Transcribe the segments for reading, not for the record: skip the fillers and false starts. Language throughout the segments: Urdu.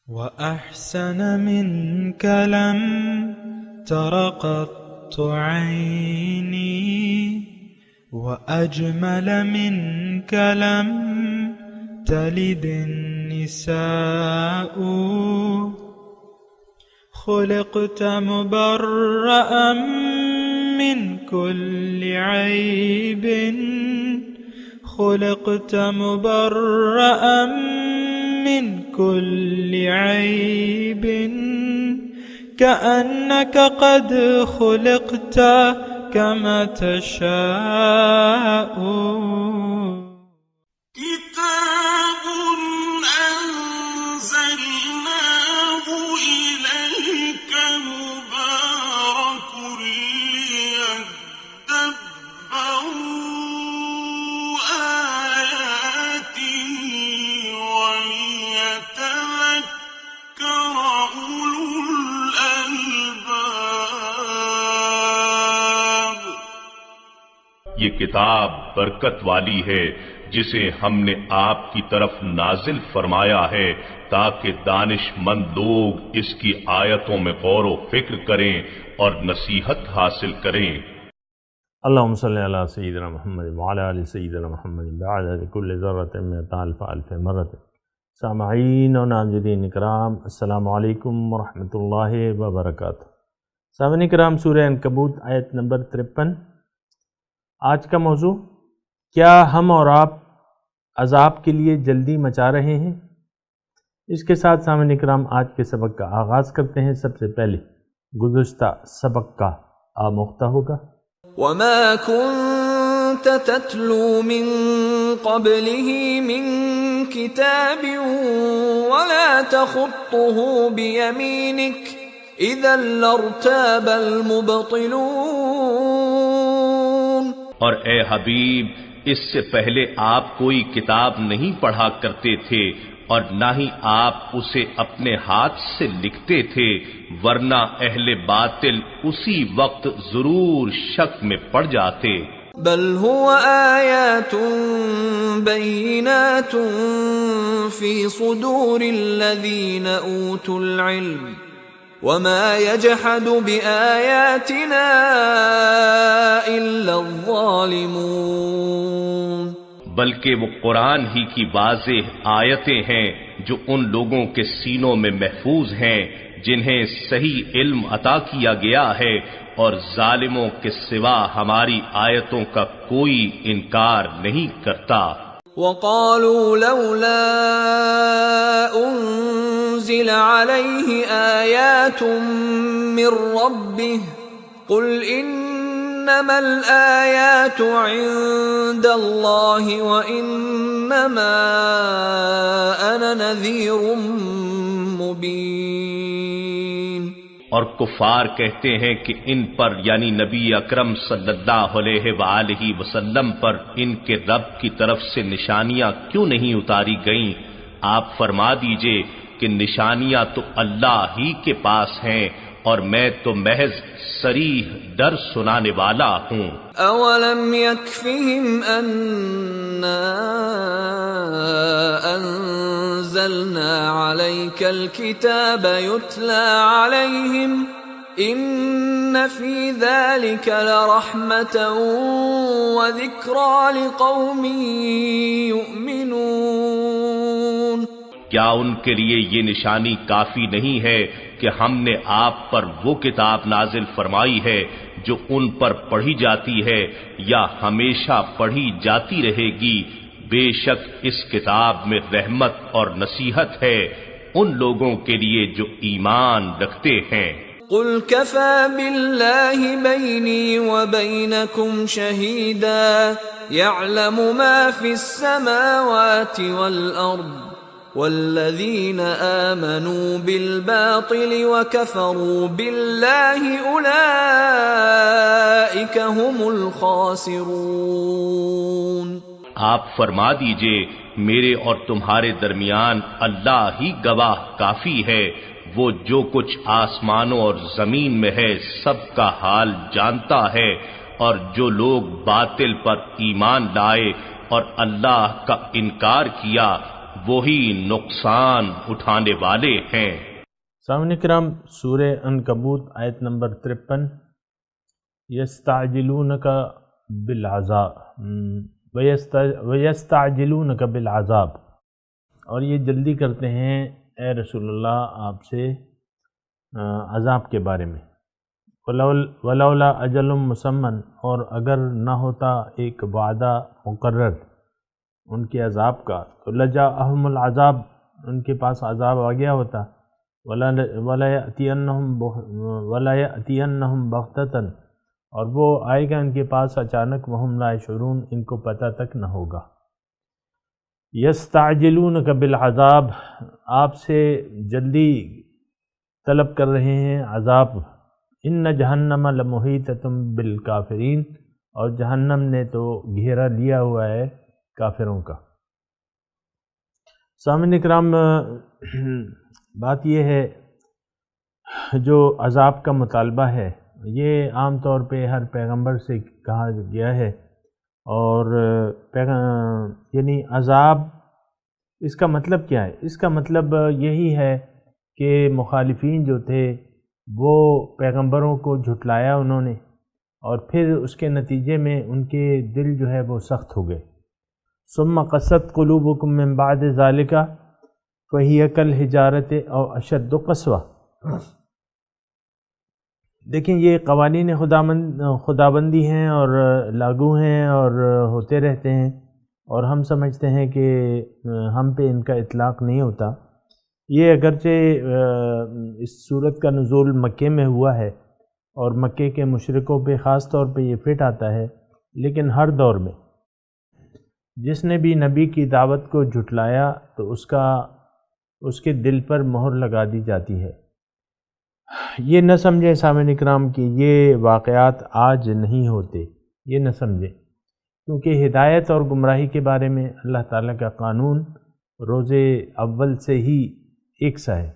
وأحسن منك لم تر قط عيني وأجمل منك لم تلد النساء خلقت مبرأ من كل عيب خلقت مبرأ من كل عيب كأنك قد خلقت كما تشاء كتاب أنزلناه إليك مبارك ليدبروا آياته وليتذكر أولو الألباب. یہ کتاب برکت والی ہے جسے ہم نے آپ کی طرف نازل فرمایا ہے تاکہ دانش مند لوگ اس کی آیتوں میں غور و فکر کریں اور نصیحت حاصل کریں. اللہم صلی علی سیدنا محمد وعلی آل سیدنا محمد بعدد کل ذرۃ مئۃ الف الف مرۃ. سامعین و ناظرین اکرام، السلام علیکم ورحمۃ اللہ وبرکاتہ. سامعین اکرام، سورہ عنکبوت آیت نمبر 53. آج کا موضوع، کیا ہم اور آپ عذاب کے لیے جلدی مچا رہے ہیں؟ اس کے ساتھ سامعین اکرام آج کے سبق کا آغاز کرتے ہیں. سب سے پہلے گزشتہ سبق کا آموختہ ہوگا. وَمَا كُنْتَ تَتْلُو مِن قَبْلِهِ مِن كِتَابٍ وَلَا تَخُطُّهُ بِيَمِينِكَ إِذًا لَارْتَابَ الْمُبْطِلُونَ. اور اے حبیب، اس سے پہلے آپ کوئی کتاب نہیں پڑھا کرتے تھے اور نہ ہی آپ اسے اپنے ہاتھ سے لکھتے تھے، ورنہ اہل باطل اسی وقت ضرور شک میں پڑ جاتے. بل هو آیات بینات فی صدور الذین اوتوا العلم وما يجحد بآیاتنا الا الظالمون. بلکہ وہ قرآن ہی کی واضح آیتیں ہیں جو ان لوگوں کے سینوں میں محفوظ ہیں جنہیں صحیح علم عطا کیا گیا ہے، اور ظالموں کے سوا ہماری آیتوں کا کوئی انکار نہیں کرتا. وقالوا لولا انزل عليه آیات من ربه قل انما الآیات عند الله وانما انا نذیر مبین. اور کفار کہتے ہیں کہ ان پر یعنی نبی اکرم صلی اللہ علیہ وآلہ وسلم پر ان کے رب کی طرف سے نشانیاں کیوں نہیں اتاری گئیں؟ آپ فرما دیجئے کہ نشانیاں تو اللہ ہی کے پاس ہیں اور میں تو محض صریح ڈر سنانے والا ہوں. اولم یکفہم انا انزلنا علیک الکتاب یتلی علیہم ان فی ذلک لرحمة وذکری لقوم یؤمنون. کیا ان کے لیے یہ نشانی کافی نہیں ہے کہ ہم نے آپ پر وہ کتاب نازل فرمائی ہے جو ان پر پڑھی جاتی ہے یا ہمیشہ پڑھی جاتی رہے گی؟ بے شک اس کتاب میں رحمت اور نصیحت ہے ان لوگوں کے لیے جو ایمان رکھتے ہیں. قل كفى بالله بيني وبينكم شهيدا يعلم ما في السماوات والأرض والذين آمنوا بالباطل وكفروا بالله أولئك هم الخاسرون. آپ فرما دیجئے میرے اور تمہارے درمیان اللہ ہی گواہ کافی ہے، وہ جو کچھ آسمانوں اور زمین میں ہے سب کا حال جانتا ہے، اور جو لوگ باطل پر ایمان لائے اور اللہ کا انکار کیا وہی نقصان اٹھانے والے ہیں۔ سامعین کرام، سورہ عنکبوت آیت نمبر 53، یستعجلونک بالعذاب ویستعجلونک بالعذاب، اور یہ جلدی کرتے ہیں اے رسول اللہ آپ سے عذاب کے بارے میں۔ ولولا اجل مسمى، اور اگر نہ ہوتا ایک وعدہ مقرر ان کے عذاب کا تو لجاءہم العذاب، ان کے پاس عذاب آ گیا ہوتا۔ ولا یأتینہم بغتۃ، اور وہ آئے گا ان کے پاس اچانک، وہم لا یشعرون، ان کو پتہ تک نہ ہوگا۔ یستعجلونک بالعذاب، آپ سے جلدی طلب کر رہے ہیں عذاب۔ ان جہنم لمحیطۃ بالکافرین، اور جہنم نے تو گھیرا لیا ہوا ہے کافروں کا۔ سامعین اکرام، بات یہ ہے جو عذاب کا مطالبہ ہے یہ عام طور پہ ہر پیغمبر سے کہا گیا ہے، اور یعنی عذاب اس کا مطلب کیا ہے؟ اس کا مطلب یہی ہے کہ مخالفین جو تھے وہ پیغمبروں کو جھٹلایا انہوں نے، اور پھر اس کے نتیجے میں ان کے دل جو ہے وہ سخت ہو گئے۔ ثم قست قلوبکم من بعد ذالک فہی کالحجارۃ او اشد قسوہ۔ دیکھیں یہ قوانین خدابندی ہیں اور لاگو ہیں اور ہوتے رہتے ہیں، اور ہم سمجھتے ہیں کہ ہم پہ ان کا اطلاق نہیں ہوتا۔ یہ اگرچہ اس صورت کا نزول مکے میں ہوا ہے اور مکے کے مشرکوں پہ خاص طور پہ یہ فٹ آتا ہے، لیکن ہر دور میں جس نے بھی نبی کی دعوت کو جھٹلایا تو اس کے دل پر مہر لگا دی جاتی ہے۔ یہ نہ سمجھیں سامعین اکرام کہ یہ واقعات آج نہیں ہوتے، یہ نہ سمجھیں، کیونکہ ہدایت اور گمراہی کے بارے میں اللہ تعالیٰ کا قانون روز اول سے ہی ایک سا ہے،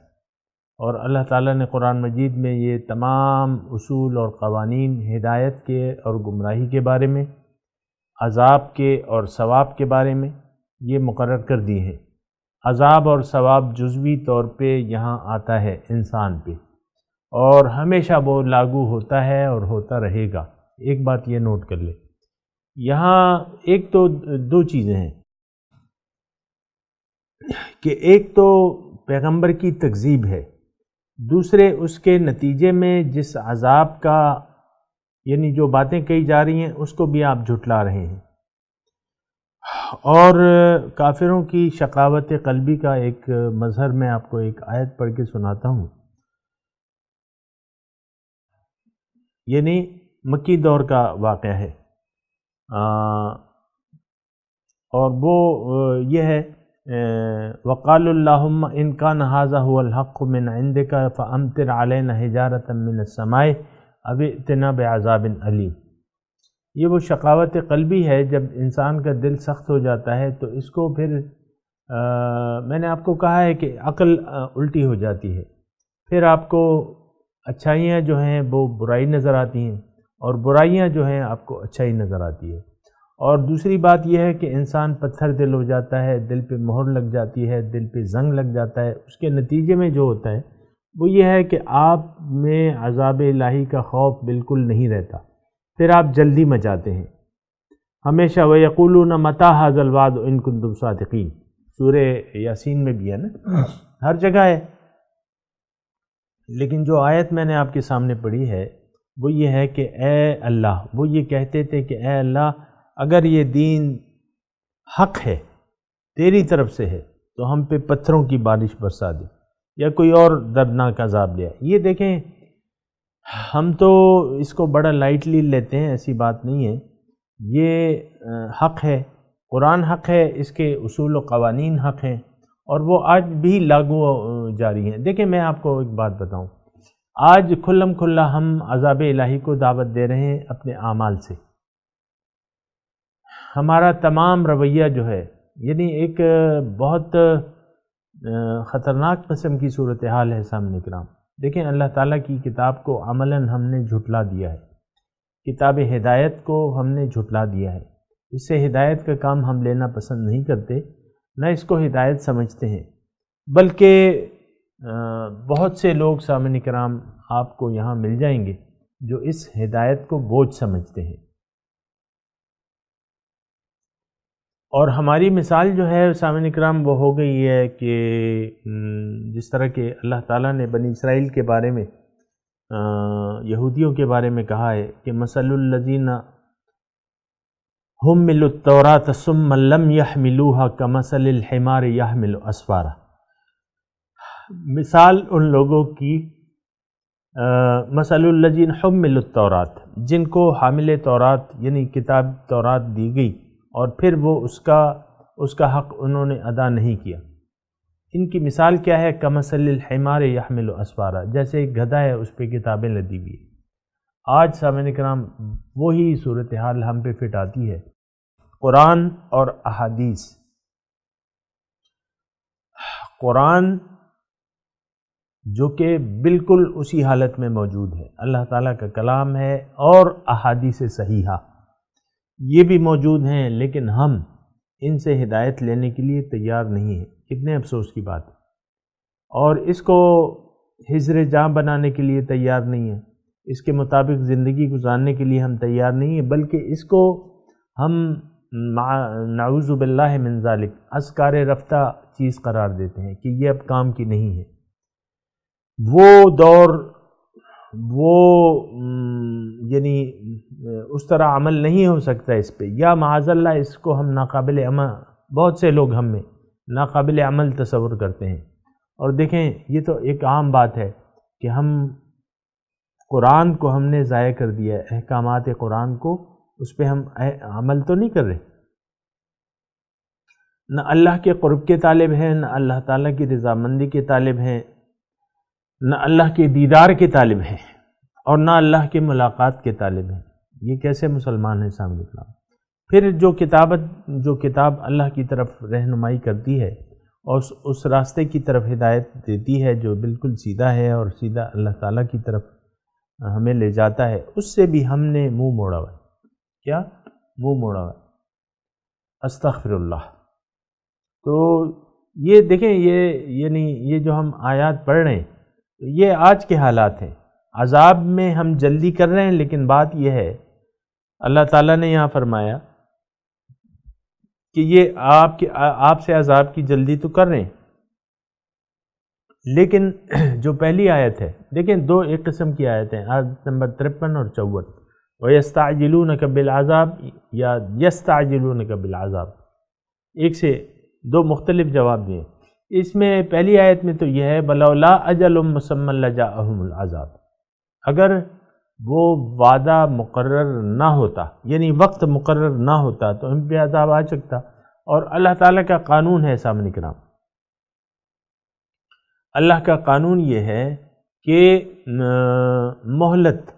اور اللہ تعالیٰ نے قرآن مجید میں یہ تمام اصول اور قوانین ہدایت کے اور گمراہی کے بارے میں، عذاب کے اور ثواب کے بارے میں یہ مقرر کر دی ہیں۔ عذاب اور ثواب جزوی طور پہ یہاں آتا ہے انسان پہ، اور ہمیشہ وہ لاگو ہوتا ہے اور ہوتا رہے گا۔ ایک بات یہ نوٹ کر لیں، یہاں ایک تو دو چیزیں ہیں کہ ایک تو پیغمبر کی تکذیب ہے، دوسرے اس کے نتیجے میں جس عذاب کا یعنی جو باتیں کہی جا رہی ہیں اس کو بھی آپ جھٹلا رہے ہیں۔ اور کافروں کی شقاوت قلبی کا ایک مظہر میں آپ کو ایک آیت پڑھ کے سناتا ہوں، یعنی مکی دور کا واقعہ ہے، اور وہ یہ ہے وَقَالُوا اللَّهُمَّ إِن كَانَ هَذَا هُوَ الْحَقُّ مِنْ عِنْدِكَ فَأَمْطِرْ عَلَيْنَا حِجَارَةً مِنَ السَّمَاءِ أَوْ ائْتِنَا بِعَذَابٍ أَلِيمٍ۔ یہ وہ شقاوت قلبی ہے، جب انسان کا دل سخت ہو جاتا ہے تو اس کو پھر میں نے آپ کو کہا ہے کہ عقل الٹی ہو جاتی ہے، پھر آپ کو اچھائیاں جو ہیں وہ برائی نظر آتی ہیں، اور برائیاں جو ہیں آپ کو اچھائی نظر آتی ہے۔ اور دوسری بات یہ ہے کہ انسان پتھر دل ہو جاتا ہے، دل پہ مہر لگ جاتی ہے، دل پہ زنگ لگ جاتا ہے۔ اس کے نتیجے میں جو ہوتا ہے وہ یہ ہے کہ آپ میں عذاب الہی کا خوف بالکل نہیں رہتا، پھر آپ جلدی مچاتے ہیں ہمیشہ۔ وَيَقُولُونَ مَتَىٰ هَٰذَا الْوَعْدُ إِن كُنتُمْ صَادِقِينَ، سورہ یاسین میں بھی ہے نا، ہر جگہ ہے۔ لیکن جو آیت میں نے آپ کے سامنے پڑھی ہے وہ یہ ہے کہ اے اللہ، وہ یہ کہتے تھے کہ اے اللہ اگر یہ دین حق ہے، تیری طرف سے ہے، تو ہم پہ پتھروں کی بارش برسا دے یا کوئی اور دردناک عذاب لے۔ یہ دیکھیں ہم تو اس کو بڑا لائٹلی لیتے ہیں، ایسی بات نہیں ہے، یہ حق ہے، قرآن حق ہے، اس کے اصول و قوانین حق ہیں، اور وہ آج بھی لاگو جاری ہیں۔ دیکھیں میں آپ کو ایک بات بتاؤں، آج کھلم کھلا ہم عذاب الہی کو دعوت دے رہے ہیں اپنے اعمال سے۔ ہمارا تمام رویہ جو ہے یعنی ایک بہت خطرناک قسم کی صورتحال ہے سامنے کرام۔ دیکھیں اللہ تعالیٰ کی کتاب کو عملاً ہم نے جھٹلا دیا ہے، کتاب ہدایت کو ہم نے جھٹلا دیا ہے، اس سے ہدایت کا کام ہم لینا پسند نہیں کرتے۔ نہ اس کو ہدایت سمجھتے ہیں، بلکہ بہت سے لوگ سامعین کرام آپ کو یہاں مل جائیں گے جو اس ہدایت کو بوجھ سمجھتے ہیں۔ اور ہماری مثال جو ہے سامعین کرام وہ ہو گئی ہے کہ جس طرح کہ اللہ تعالیٰ نے بنی اسرائیل کے بارے میں یہودیوں کے بارے میں کہا ہے کہ مثل الذین حملوا التوراۃ ثم لم يحملوها كمثل الحمار يحمل اسفارا، مثال ان لوگوں کی مثل الذین حملوا التوراۃ، جن کو حامل تورات یعنی کتاب تورات دی گئی اور پھر وہ اس کا حق انہوں نے ادا نہیں کیا۔ ان کی مثال کیا ہے؟ کمثل الحمار یحمل اسفارا، جیسے ایک گدھا ہے اس پہ کتابیں لدی ہوئی ہیں۔ آج سامعین کرام وہی صورتحال ہم پہ فٹ آتی ہے، قرآن اور احادیث۔ قرآن جو کہ بالکل اسی حالت میں موجود ہے، اللہ تعالیٰ کا کلام ہے، اور احادیث صحیحہ یہ بھی موجود ہیں، لیکن ہم ان سے ہدایت لینے کے لیے تیار نہیں ہیں۔ کتنے افسوس کی بات ہے، اور اس کو حضر جاں بنانے کے لیے تیار نہیں ہیں، اس کے مطابق زندگی گزارنے کے لیے ہم تیار نہیں ہیں، بلکہ اس کو ہم نعوذ باللہ من ذالک ازکار رفتہ چیز قرار دیتے ہیں کہ یہ اب کام کی نہیں ہے۔ وہ دور وہ یعنی اس طرح عمل نہیں ہو سکتا اس پہ، یا معاذ اللہ اس کو ہم ناقابل عمل، بہت سے لوگ ہم میں ناقابل عمل تصور کرتے ہیں۔ اور دیکھیں یہ تو ایک عام بات ہے کہ ہم قرآن کو ہم نے ضائع کر دیا ہے، احکامات قرآن کو، اس پہ ہم عمل تو نہیں کر رہے۔ نہ اللہ کے قرب کے طالب ہیں، نہ اللہ تعالیٰ کی رضامندی کے طالب ہیں، نہ اللہ کے دیدار کے طالب ہیں، اور نہ اللہ کے ملاقات کے طالب ہیں۔ یہ کیسے مسلمان ہیں سامنے اسلام؟ پھر جو کتاب اللہ کی طرف رہنمائی کرتی ہے اور اس راستے کی طرف ہدایت دیتی ہے جو بالکل سیدھا ہے اور سیدھا اللہ تعالیٰ کی طرف ہمیں لے جاتا ہے، اس سے بھی ہم نے منہ موڑا ہوا ہے۔ کیا منہ موڑا ہوا ہے؟ استغفر اللہ۔ تو یہ دیکھیں، یہ جو ہم آیات پڑھ رہے ہیں یہ آج کے حالات ہیں۔ عذاب میں ہم جلدی کر رہے ہیں، لیکن بات یہ ہے اللہ تعالیٰ نے یہاں فرمایا کہ یہ آپ سے عذاب کی جلدی تو کر رہے ہیں، لیکن جو پہلی آیت ہے دیکھیں، ایک قسم کی آیت ہیں، آیت نمبر 53 اور 54، وَيَسْتَعْجِلُونَكَ بِالْعَذَابِ یا يَسْتَعْجِلُونَكَ بِالْعَذَابِ، ایک سے دو مختلف جواب دیے۔ اس میں پہلی آیت میں تو یہ ہے بَلَوْلَا أَجَلٌ مُّسَمًّى لَجَاءَهُمُ الْعَذَابُ، اگر وہ وعدہ مقرر نہ ہوتا یعنی وقت مقرر نہ ہوتا تو ان پہ عذاب آ سکتا۔ اور اللہ تعالیٰ کا قانون ہے سامنے کرام، اللہ کا قانون یہ ہے کہ مہلت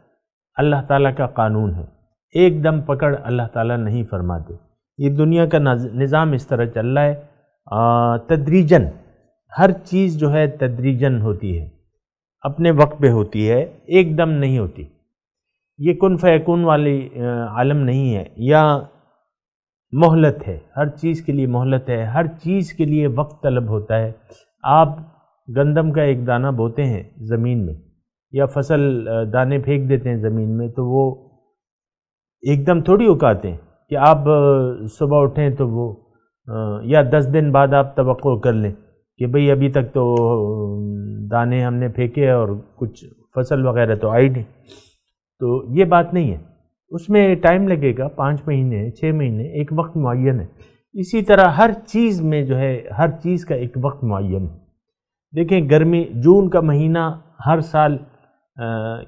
اللہ تعالیٰ کا قانون ہے، ایک دم پکڑ اللہ تعالیٰ نہیں فرماتے۔ یہ دنیا کا نظام اس طرح چل رہا ہے، تدریجاً ہر چیز جو ہے تدریجاً ہوتی ہے، اپنے وقت پہ ہوتی ہے، ایک دم نہیں ہوتی۔ یہ کن فیکون والی عالم نہیں ہے، یا مہلت ہے، ہر چیز کے لیے مہلت ہے، ہر چیز کے لیے وقت طلب ہوتا ہے۔ آپ گندم کا ایک دانہ بوتے ہیں زمین میں، یا فصل دانے پھینک دیتے ہیں زمین میں، تو وہ ایک دم تھوڑی اگاتے ہیں کہ آپ صبح اٹھیں تو وہ یا 10 دن بعد آپ توقع کر لیں کہ بھئی ابھی تک تو دانے ہم نے پھینکے اور کچھ فصل وغیرہ تو آئی نہیں۔ تو یہ بات نہیں ہے، اس میں ٹائم لگے گا، 5 مہینے 6 مہینے، ایک وقت معین ہے۔ اسی طرح ہر چیز میں جو ہے ہر چیز کا ایک وقت معین ہے۔ دیکھیں گرمی جون کا مہینہ ہر سال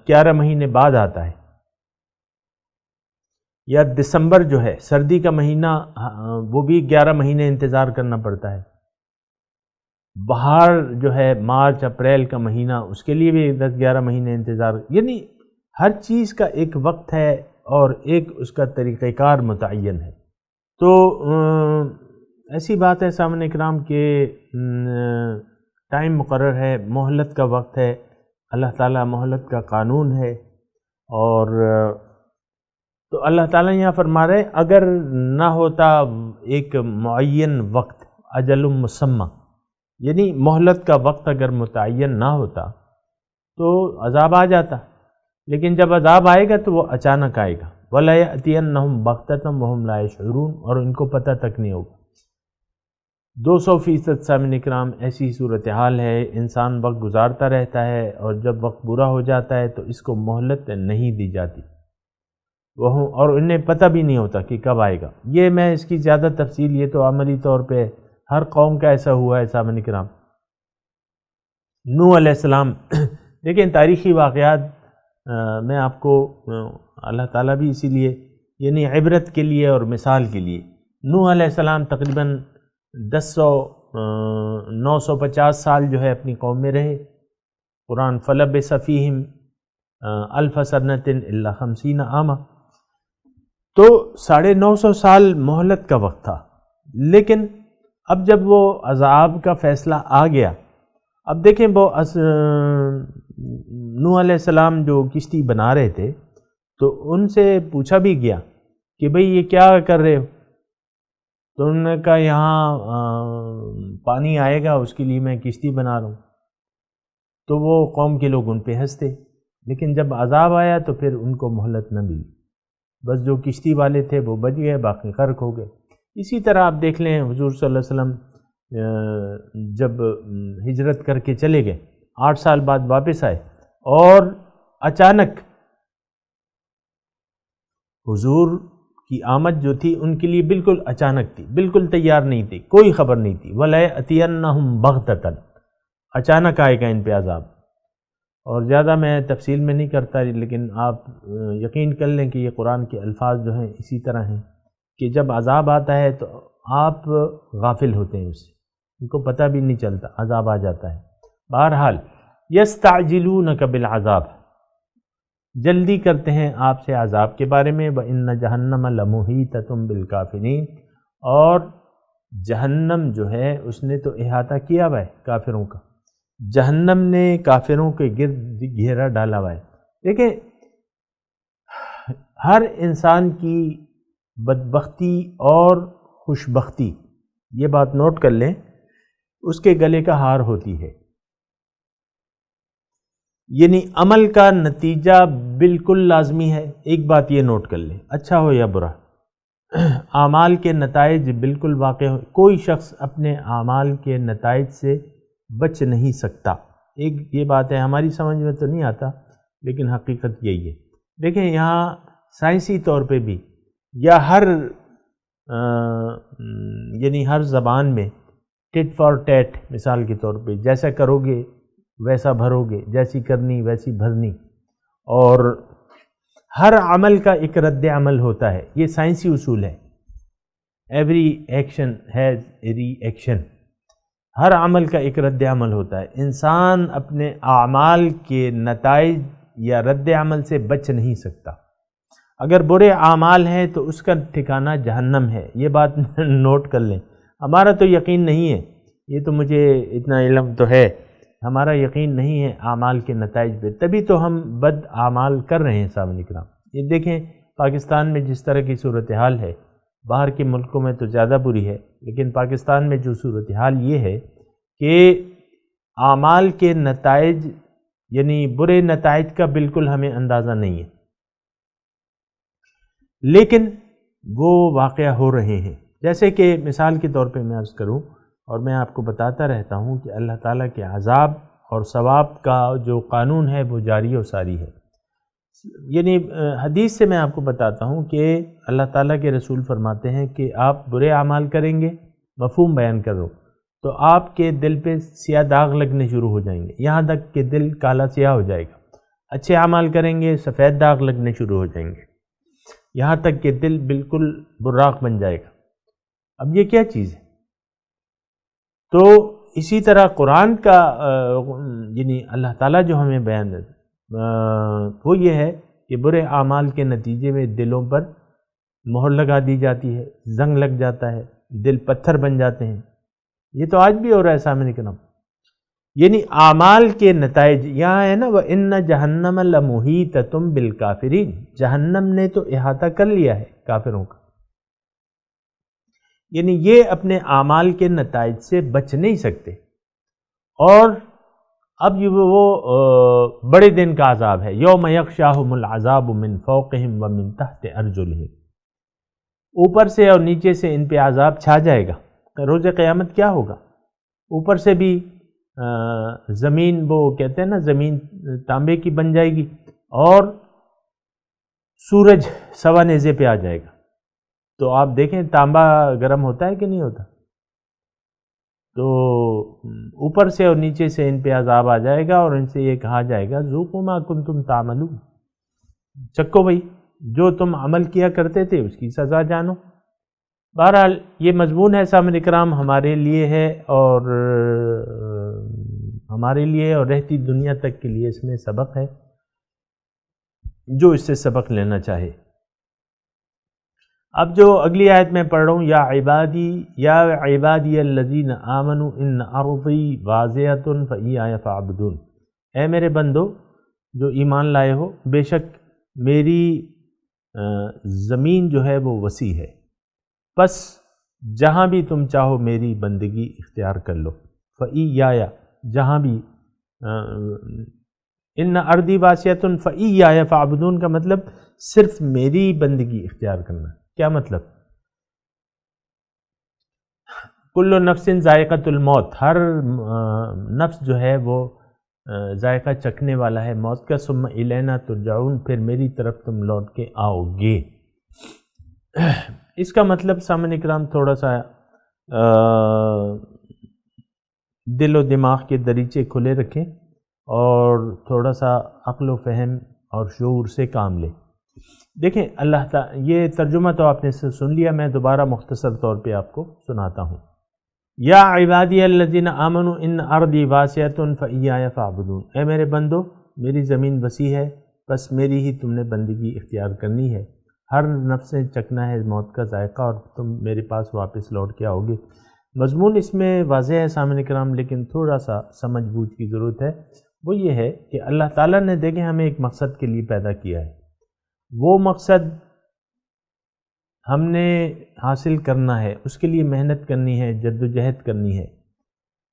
11 مہینے بعد آتا ہے، یا دسمبر جو ہے سردی کا مہینہ وہ بھی 11 مہینے انتظار کرنا پڑتا ہے۔ بہار جو ہے مارچ اپریل کا مہینہ، اس کے لیے بھی 10-11 مہینے انتظار، یعنی ہر چیز کا ایک وقت ہے اور ایک اس کا طریقہ کار متعین ہے۔ تو ایسی بات ہے سامنے کرام کہ ٹائم مقرر ہے، مہلت کا وقت ہے، اللہ تعالیٰ مہلت کا قانون ہے۔ اور تو اللہ تعالیٰ یہاں فرما رہے اگر نہ ہوتا ایک معین وقت، اجل مسمى، یعنی مہلت کا وقت اگر متعین نہ ہوتا تو عذاب آ جاتا، لیکن جب عذاب آئے گا تو وہ اچانک آئے گا، وَلَا يَأْتِيَنَّهُمْ بَغْتَةً وَهُمْ لَا يَشْعُرُونَ، اور ان کو پتہ تک نہیں ہوگا۔ 200% سامعین اکرام ایسی صورتحال ہے، انسان وقت گزارتا رہتا ہے اور جب وقت برا ہو جاتا ہے تو اس کو مہلت نہیں دی جاتی، اور انہیں پتہ بھی نہیں ہوتا کہ کب آئے گا۔ یہ میں اس کی زیادہ تفصیل، یہ تو عملی طور پہ ہر قوم کا ایسا ہوا ہے سامعین اکرام۔ نوح علیہ السلام، لیکن تاریخی واقعات میں آپ کو اللہ تعالیٰ بھی اسی لیے یعنی عبرت کے لیے اور مثال کے لیے، نوح علیہ السلام تقریباً 950 سال جو ہے اپنی قوم میں رہے۔ قرآن فَلَبِثَ فِيهِمْ أَلْفَ سَنَةٍ إِلَّا 50 عاما، تو 950 سال مہلت کا وقت تھا۔ لیکن اب جب وہ عذاب کا فیصلہ آ گیا، اب دیکھیں وہ نوح علیہ السلام جو کشتی بنا رہے تھے تو ان سے پوچھا بھی گیا کہ بھئی یہ کیا کر رہے ہو؟ تو انہوں نے کہا یہاں پانی آئے گا اس کے لیے میں کشتی بنا رہا ہوں۔ تو وہ قوم کے لوگ ان پہ ہنستے، لیکن جب عذاب آیا تو پھر ان کو مہلت نہ ملی، بس جو کشتی والے تھے وہ بچ گئے، باقی غرق ہو گئے۔ اسی طرح آپ دیکھ لیں حضور صلی اللہ علیہ وسلم جب ہجرت کر کے چلے گئے، 8 سال بعد واپس آئے، اور اچانک حضور کی آمد جو تھی ان کے لیے بالکل اچانک تھی، بالکل تیار نہیں تھی، کوئی خبر نہیں تھی۔ وَلَا يَأْتِيَنَّهُمْ بَغْتَةً، اچانک آئے گا ان پہ عذاب۔ اور زیادہ میں تفصیل میں نہیں کرتا، لیکن آپ یقین کر لیں کہ یہ قرآن کے الفاظ جو ہیں اسی طرح ہیں کہ جب عذاب آتا ہے تو آپ غافل ہوتے ہیں، اس سے ان کو پتہ بھی نہیں چلتا، عذاب آ جاتا ہے۔ بہرحال يَسْتَعْجِلُونَكَ بِالْعَذَابِ، جلدی کرتے ہیں آپ سے عذاب کے بارے میں۔ وَإِنَّ جَهَنَّمَ لَمُحِيطَةٌ بِالْكَافِرِينَ، اور جہنم جو ہے اس نے تو احاطہ کیا ہوا ہے کافروں کا، جہنم نے کافروں کے گرد گھیرا ڈالا ہوا ہے۔ دیکھیں ہر انسان کی بدبختی اور خوشبختی، یہ بات نوٹ کر لیں، اس کے گلے کا ہار ہوتی ہے، یعنی عمل کا نتیجہ بالکل لازمی ہے۔ ایک بات یہ نوٹ کر لیں، اچھا ہو یا برا، اعمال کے نتائج بالکل واقع ہو، کوئی شخص اپنے اعمال کے نتائج سے بچ نہیں سکتا۔ ایک یہ بات ہے، ہماری سمجھ میں تو نہیں آتا لیکن حقیقت یہی ہے۔ دیکھیں یہاں سائنسی طور پہ بھی یا یعنی ہر زبان میں ٹٹ فار ٹیٹ، مثال کے طور پہ جیسا کرو گے ویسا بھرو گے، جیسی کرنی ویسی بھرنی، اور ہر عمل کا ایک رد عمل ہوتا ہے، یہ سائنسی اصول ہے۔ Every action has a reaction, ہر عمل کا ایک رد عمل ہوتا ہے۔ انسان اپنے اعمال کے نتائج یا رد عمل سے بچ نہیں سکتا۔ اگر برے اعمال ہیں تو اس کا ٹھکانہ جہنم ہے، یہ بات نوٹ کر لیں۔ ہمارا تو یقین نہیں ہے، یہ تو مجھے اتنا علم تو ہے، ہمارا یقین نہیں ہے اعمال کے نتائج پہ، تبھی تو ہم بد اعمال کر رہے ہیں سامعین اکرام۔ یہ دیکھیں پاکستان میں جس طرح کی صورتحال ہے، باہر کے ملکوں میں تو زیادہ بری ہے، لیکن پاکستان میں جو صورتحال یہ ہے کہ اعمال کے نتائج یعنی برے نتائج کا بالکل ہمیں اندازہ نہیں ہے، لیکن وہ واقعہ ہو رہے ہیں۔ جیسے کہ مثال کے طور پہ میں عرض کروں، اور میں آپ کو بتاتا رہتا ہوں کہ اللہ تعالیٰ کے عذاب اور ثواب کا جو قانون ہے وہ جاری و ساری ہے۔ یعنی حدیث سے میں آپ کو بتاتا ہوں کہ اللہ تعالیٰ کے رسول فرماتے ہیں کہ آپ برے اعمال کریں گے، مفہوم بیان کرو، تو آپ کے دل پہ سیاہ داغ لگنے شروع ہو جائیں گے، یہاں تک کہ دل کالا سیاہ ہو جائے گا۔ اچھے اعمال کریں گے، سفید داغ لگنے شروع ہو جائیں گے، یہاں تک کہ دل بالکل براق بن جائے گا۔ اب یہ کیا چیز ہے؟ تو اسی طرح قرآن کا یعنی اللہ تعالیٰ جو ہمیں بیان وہ یہ ہے کہ برے اعمال کے نتیجے میں دلوں پر مہر لگا دی جاتی ہے، زنگ لگ جاتا ہے، دل پتھر بن جاتے ہیں۔ یہ تو آج بھی ہو رہا ہے سامنے کے نام، یعنی اعمال کے نتائج یہاں ہے نا، وَإِنَّ جَهَنَّمَ لَمُحِيطَةٌ بِالْكَافِرِينَ، جہنم نے تو احاطہ کر لیا ہے کافروں کا۔ یعنی یہ اپنے اعمال کے نتائج سے بچ نہیں سکتے، اور اب یہ وہ بڑے دن کا عذاب ہے، یوم یغشاہم العذاب من فوقہم ومن تحت ارجلہم، اوپر سے اور نیچے سے ان پہ عذاب چھا جائے گا۔ روز قیامت کیا ہوگا؟ اوپر سے بھی زمین، وہ کہتے ہیں نا زمین تانبے کی بن جائے گی، اور سورج سوا نیزے پہ آ جائے گا۔ تو آپ دیکھیں تانبا گرم ہوتا ہے کہ نہیں ہوتا؟ تو اوپر سے اور نیچے سے ان پہ عذاب آ جائے گا، اور ان سے یہ کہا جائے گا ذوقوا ما کنتم تعملون، چکو بھائی جو تم عمل کیا کرتے تھے اس کی سزا جانو۔ بہرحال یہ مضمون ہے سامعین کرام ہمارے لیے ہے، اور ہمارے لیے اور رہتی دنیا تک کے لیے اس میں سبق ہے، جو اس سے سبق لینا چاہے۔ اب جو اگلی آیت میں پڑھ رہا ہوں، یا عبادی الذین آمنوا ان ارضی واضحۃ فایای فاعبدون، اے میرے بندو جو ایمان لائے ہو، بے شک میری زمین جو ہے وہ وسیع ہے، بس جہاں بھی تم چاہو میری بندگی اختیار کر لو۔ فایای، جہاں بھی، ان ارضی واسعۃ فایای فاعبدون کا مطلب صرف میری بندگی اختیار کرنا۔ کیا مطلب؟ کل نفس ذائقۃ الموت، ہر نفس جو ہے وہ ذائقہ چکھنے والا ہے موت کا، ثم الینا ترجعون، پھر میری طرف تم لوٹ کے آؤ گے۔ اس کا مطلب سامعین کرام تھوڑا سا دل و دماغ کے دریچے کھلے رکھیں، اور تھوڑا سا عقل و فہم اور شعور سے کام لیں۔ دیکھیں اللہ تعالیٰ، یہ ترجمہ تو آپ نے سن لیا، میں دوبارہ مختصر طور پہ آپ کو سناتا ہوں۔ یا عبادی الذین آمنوا ان ارضی واسعۃ فایای فاعبدون، اے میرے بندو میری زمین وسیع ہے، بس میری ہی تم نے بندگی اختیار کرنی ہے، ہر نفس سے چکنا ہے موت کا ذائقہ، اور تم میرے پاس واپس لوٹ کے آؤ گے۔ مضمون اس میں واضح ہے سامعین کرام، لیکن تھوڑا سا سمجھ بوجھ کی ضرورت ہے۔ وہ یہ ہے کہ اللہ تعالیٰ نے دیکھیں ہمیں ایک مقصد کے لیے پیدا کیا ہے، وہ مقصد ہم نے حاصل کرنا ہے، اس کے لیے محنت کرنی ہے، جد و جہد کرنی ہے،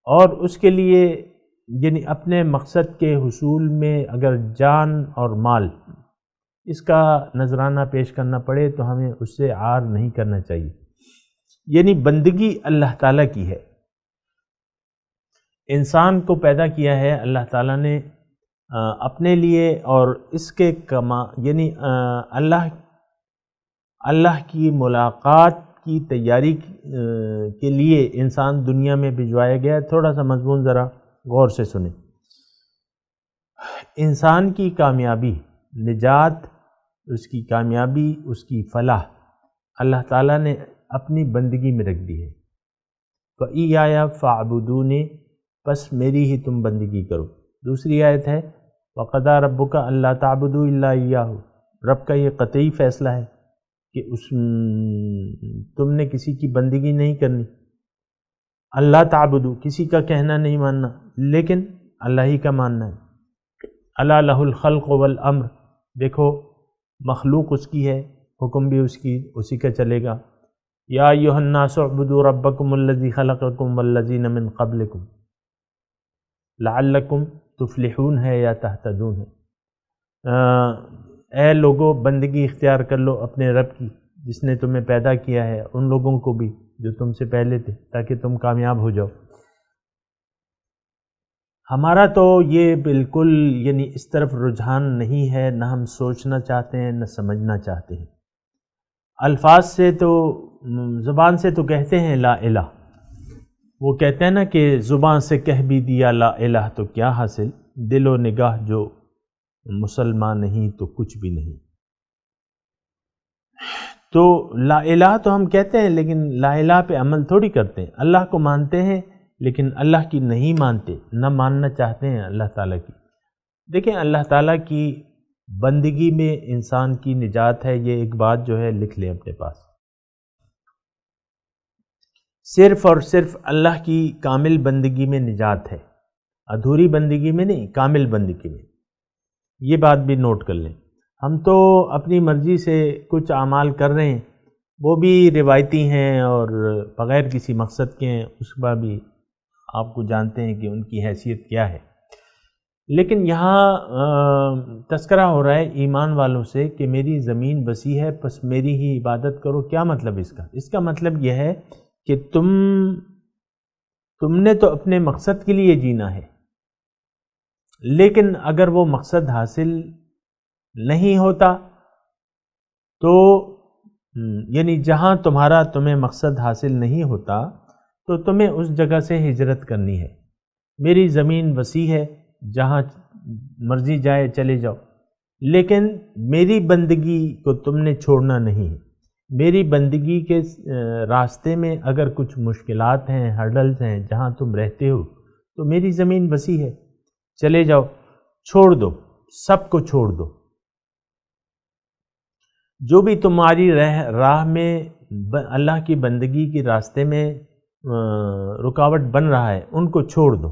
اور اس کے لیے یعنی اپنے مقصد کے حصول میں اگر جان اور مال اس کا نذرانہ پیش کرنا پڑے تو ہمیں اس سے عار نہیں کرنا چاہیے۔ یعنی بندگی اللہ تعالیٰ کی ہے، انسان کو پیدا کیا ہے اللہ تعالیٰ نے اپنے لیے، اور اس کے یعنی اللہ کی ملاقات کی تیاری کے لیے انسان دنیا میں بھجوایا گیا ہے۔ تھوڑا سا مضمون ذرا غور سے سنیں۔ انسان کی کامیابی، نجات، اس کی کامیابی، اس کی فلاح اللہ تعالیٰ نے اپنی بندگی میں رکھ دی ہے۔ فَإِيَّايَ فَاعْبُدُونِ، پس میری ہی تم بندگی کرو۔ دوسری آیت ہے وَقَضَىٰ رَبُّكَ أَلَّا تَعْبُدُوا إِلَّا إِيَّاهُ، رب کا یہ قطعی فیصلہ ہے کہ تم نے کسی کی بندگی نہیں کرنی۔ اللہ تعبدو، کسی کا کہنا نہیں ماننا، لیکن اللہ ہی کا ماننا ہے۔ الا لہ الخلق والامر، دیکھو مخلوق اس کی ہے، حکم بھی اسی کا چلے گا۔ یا ایھا الناس اعبدوا ربکم الذی خلقکم والذین من قبلکم لعلکم تفلحون ہے یا تہتدون ہے۔ اے لوگو بندگی اختیار کر لو اپنے رب کی جس نے تمہیں پیدا کیا ہے، ان لوگوں کو بھی جو تم سے پہلے تھے، تاکہ تم کامیاب ہو جاؤ۔ ہمارا تو یہ بالکل یعنی اس طرف رجحان نہیں ہے، نہ ہم سوچنا چاہتے ہیں نہ سمجھنا چاہتے ہیں۔ الفاظ سے تو زبان سے تو کہتے ہیں لا الہ، وہ کہتے ہیں نا کہ زبان سے کہہ بھی دیا لا الہ تو کیا حاصل، دل و نگاہ جو مسلمان نہیں تو کچھ بھی نہیں۔ تو لا الہ تو ہم کہتے ہیں، لیکن لا الہ پہ عمل تھوڑی کرتے ہیں۔ اللہ کو مانتے ہیں لیکن اللہ کی نہیں مانتے، نہ ماننا چاہتے ہیں اللہ تعالیٰ کی۔ دیکھیں اللہ تعالیٰ کی بندگی میں انسان کی نجات ہے، یہ ایک بات جو ہے لکھ لیں اپنے پاس۔ صرف اور صرف اللہ کی کامل بندگی میں نجات ہے، ادھوری بندگی میں نہیں، کامل بندگی میں۔ یہ بات بھی نوٹ کر لیں۔ ہم تو اپنی مرضی سے کچھ اعمال کر رہے ہیں، وہ بھی روایتی ہیں اور بغیر کسی مقصد کے ہیں، اس کا بھی آپ کو جانتے ہیں کہ ان کی حیثیت کیا ہے۔ لیکن یہاں تذکرہ ہو رہا ہے ایمان والوں سے کہ میری زمین وسیع ہے، پس میری ہی عبادت کرو۔ کیا مطلب اس کا؟ اس کا مطلب یہ ہے کہ تم نے تو اپنے مقصد کے لیے جینا ہے، لیکن اگر وہ مقصد حاصل نہیں ہوتا تو یعنی جہاں تمہیں مقصد حاصل نہیں ہوتا تو تمہیں اس جگہ سے ہجرت کرنی ہے۔ میری زمین وسیع ہے، جہاں مرضی جائے چلے جاؤ، لیکن میری بندگی کو تم نے چھوڑنا نہیں ہے۔ میری بندگی کے راستے میں اگر کچھ مشکلات ہیں، ہرڈلز ہیں، جہاں تم رہتے ہو تو میری زمین وسیع ہے، چلے جاؤ، چھوڑ دو، سب کو چھوڑ دو۔ جو بھی تمہاری راہ میں اللہ کی بندگی کے راستے میں رکاوٹ بن رہا ہے ان کو چھوڑ دو،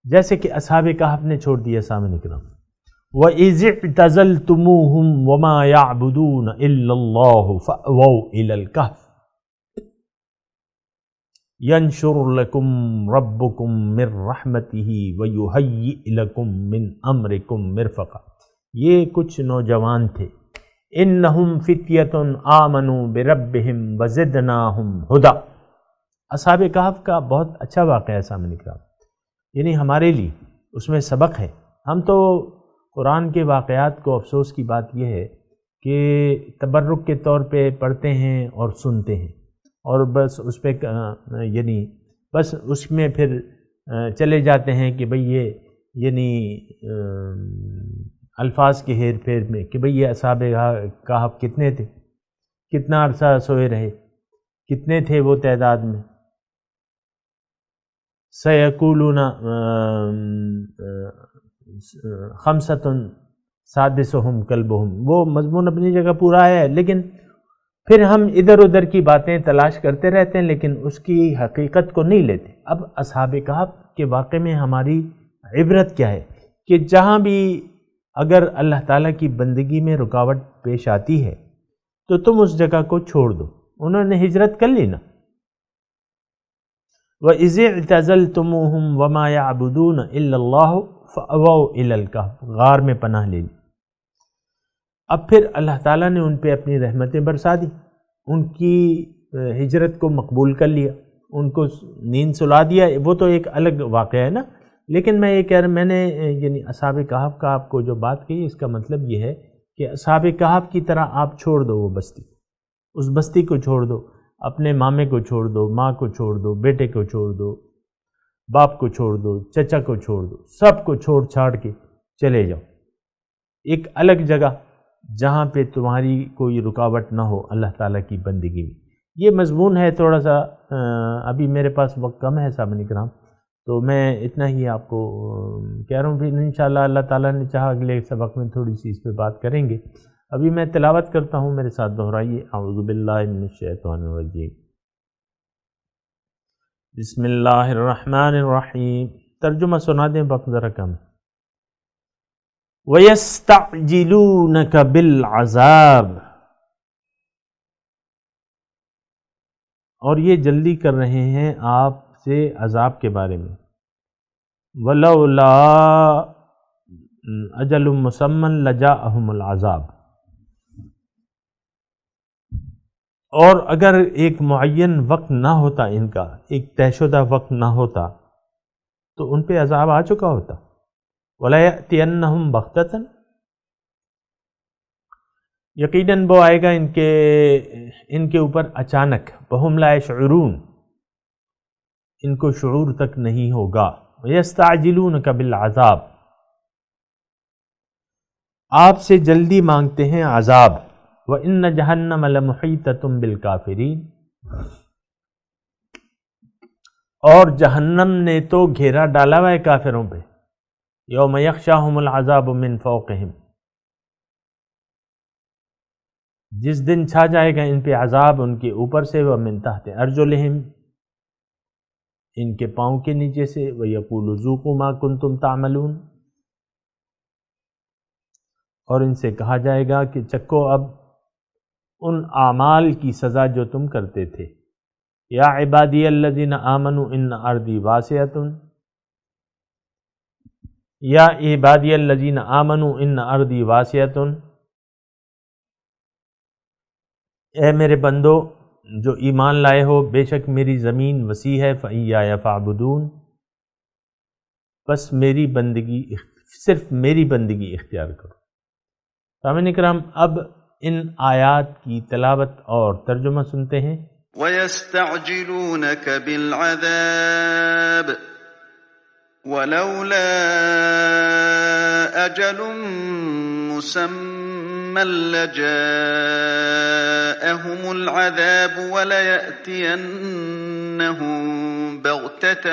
جیسے کہ اصحاب کہف نے چھوڑ دیا۔ سامنے کرام وَإِذِ اعْتَزَلْتُمُوهُمْ وَمَا يَعْبُدُونَ إِلَّا اللَّهُ فَأْوَوْا إِلَى الْكَهْفِ يَنْشُرْ لَكُمْ رَبُّكُمْ مِنْ رَحْمَتِهِ وَيُهَيِّئْ لَكُمْ مِنْ أَمْرِكُمْ مِرْفَقًا۔ یہ کچھ نوجوان تھے، اِنَّهُمْ فِتْيَةٌ آمَنُوا بِرَبِّهِمْ وَزِدْنَاهُمْ هُدًى۔ اصحاب کہف کا بہت اچھا واقعہ ہے سامنے کرام، یعنی ہمارے لیے اس میں سبق ہے۔ ہم تو قرآن کے واقعات کو، افسوس کی بات یہ ہے کہ تبرک کے طور پہ پڑھتے ہیں اور سنتے ہیں، اور بس اس پہ یعنی بس اس میں پھر چلے جاتے ہیں کہ بھئی یہ یعنی الفاظ کے ہیر پھیر میں کہ بھئی یہ اصحاب کہف کتنے تھے، کتنا عرصہ سوئے رہے، کتنے تھے وہ تعداد میں۔ سَيَقُولُونَ خَمْسَةٌ سَادِسُهُمْ كَلْبُهُمْ، وہ مضمون اپنی جگہ پورا ہے، لیکن پھر ہم ادھر ادھر کی باتیں تلاش کرتے رہتے ہیں لیکن اس کی حقیقت کو نہیں لیتے۔ اب اصحاب کہف کے واقعے میں ہماری عبرت کیا ہے کہ جہاں بھی اگر اللہ تعالیٰ کی بندگی میں رکاوٹ پیش آتی ہے تو تم اس جگہ کو چھوڑ دو۔ انہوں نے ہجرت کر لی نا۔ وَإِذِ اعْتَزَلْتُمُوهُمْ وَمَا يَعْبُدُونَ إِلَّا اللَّهُ فَأْوَوْا إِلَى الْكَهْفِ، غار میں پناہ لے لی۔ اب پھر اللہ تعالیٰ نے ان پہ اپنی رحمتیں برسا دی، ان کی ہجرت کو مقبول کر لیا، ان کو نیند سلا دیا۔ وہ تو ایک الگ واقعہ ہے نا، لیکن میں یہ کہہ رہا، میں نے یعنی اصحاب کہف کا آپ کو جو بات کہی، اس کا مطلب یہ ہے کہ اصحاب کہف کی طرح آپ چھوڑ دو وہ بستی، اس بستی کو چھوڑ دو، اپنے مامے کو چھوڑ دو، ماں کو چھوڑ دو، بیٹے کو چھوڑ دو، باپ کو چھوڑ دو، چچا کو چھوڑ دو، سب کو چھوڑ چھاڑ کے چلے جاؤ ایک الگ جگہ جہاں پہ تمہاری کوئی رکاوٹ نہ ہو اللہ تعالیٰ کی بندگی میں۔ یہ مضمون ہے تھوڑا سا، ابھی میرے پاس وقت کم ہے سامنے کرام، تو میں اتنا ہی آپ کو کہہ رہا ہوں، پھر انشاءاللہ اللہ تعالیٰ نے چاہا اگلے سبق میں تھوڑی سی اس پہ بات کریں گے۔ ابھی میں تلاوت کرتا ہوں، میرے ساتھ دہرائیے۔ اعوذ باللہ من الشیطان الرجیم، بسم اللہ الرحمن الرحیم۔ ترجمہ سنا دیں وقت ذرا کم۔ وَيَسْتَعْجِلُونَكَ بِالْعَذَابِ، اور یہ جلدی کر رہے ہیں آپ سے عذاب کے بارے میں۔ وَلَوْلَا أَجَلٌ مُّسَمًّى لَجَاءَهُمُ الْعَذَابُ، اور اگر ایک معین وقت نہ ہوتا، ان کا ایک طے شدہ وقت نہ ہوتا تو ان پہ عذاب آ چکا ہوتا۔ وَلَا يَأْتِيَنَّهُمْ بَغْتَةً، یقیناً وہ آئے گا ان کے اوپر اچانک۔ وَهُمْ لَا يَشْعُرُونَ، ان کو شعور تک نہیں ہوگا۔ وَيَسْتَعْجِلُونَكَ بِالْعَذَابِ، آپ سے جلدی مانگتے ہیں عذاب۔ وَإِنَّ جَهَنَّمَ لَمُحِيطَةٌ بِالْكَافِرِينَ، اور جہنم نے تو گھیرا ڈالا ہوا ہے کافروں پہ۔ یوم یغشاہم العذاب من فوقہم، جس دن چھا جائے گا ان پہ عذاب ان کے اوپر سے، ومن تحت ارجلہم، ان کے پاؤں کے نیچے سے، ویقول ذوقوا ما کنتم تعملون، اور ان سے کہا جائے گا کہ چکو اب ان اعمال کی سزا جو تم کرتے تھے۔ یا عبادی الذین آمنوا ان ارضی واسعۃ، یا عبادی الذین آمنوا ان ارضی واسعۃ، اے میرے بندو جو ایمان لائے ہو، بے شک میری زمین وسیع ہے، فإیایا فاعبدون، بس میری بندگی، صرف میری بندگی اختیار کرو۔ سامعین کرام، اب ان آیات کی تلاوت اور ترجمہ سنتے ہیں۔ وَيَسْتَعْجِلُونَكَ بِالْعَذَابِ وَلَوْلَا أَجَلٌ مُّسَمًّى لَّجَاءَهُمُ الْعَذَابُ وَلَيَأْتِيَنَّهُم بَغْتَةً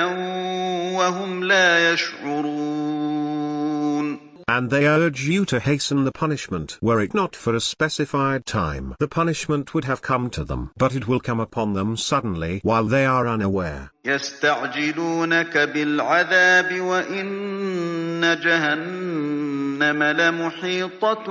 وَهُمْ لَا يَشْعُرُونَ. And they urge you to hasten the punishment. Were it not for a specified time, the punishment would have come to them, but it will come upon them suddenly while they are unaware. يَسْتَعْجِلُونَكَ بِالْعَذَابِ وَإِنَّ جَهَنَّمَ لَمُحِيطَةٌ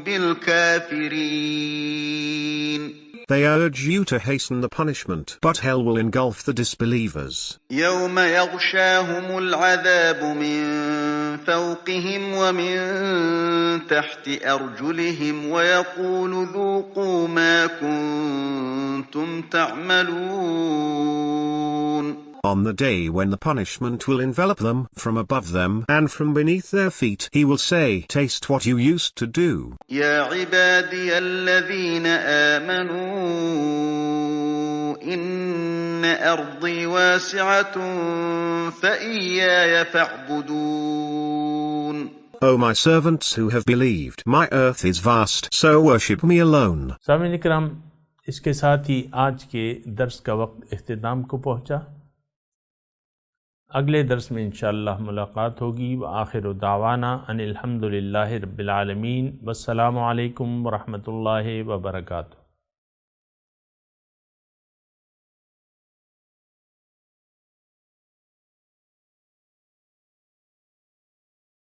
بِالْكَافِرِينَ. They urge you to hasten the punishment, but hell will engulf the disbelievers. يَوْمَ يَغْشَاهُمُ الْعَذَابُ مِنْ فَوْقِهِمْ وَمِنْ تَحْتِ أَرْجُلِهِمْ وَيَقُولُ ذُوقُوا مَا كُنْتُمْ تَعْمَلُونَ. On the day when the punishment will envelop them, from above them and from beneath their feet, he will say, taste what you used to do. يَا عِبَادِيَ الَّذِينَ آمَنُوا إِنَّ أَرْضِي وَاسِعَةٌ فَإِيَّايَ فَاعْبُدُونَ. O my servants who have believed, my earth is vast, so worship me alone. سامعین کرام، اس کے ساتھ ہی آج کے درس کا وقت اختتام کو پہنچا۔ اگلے درس میں انشاءاللہ ملاقات ہوگی۔ وآخر دعوانا ان الحمد للہ رب العالمین، والسلام علیکم ورحمۃ اللہ وبرکاتہ۔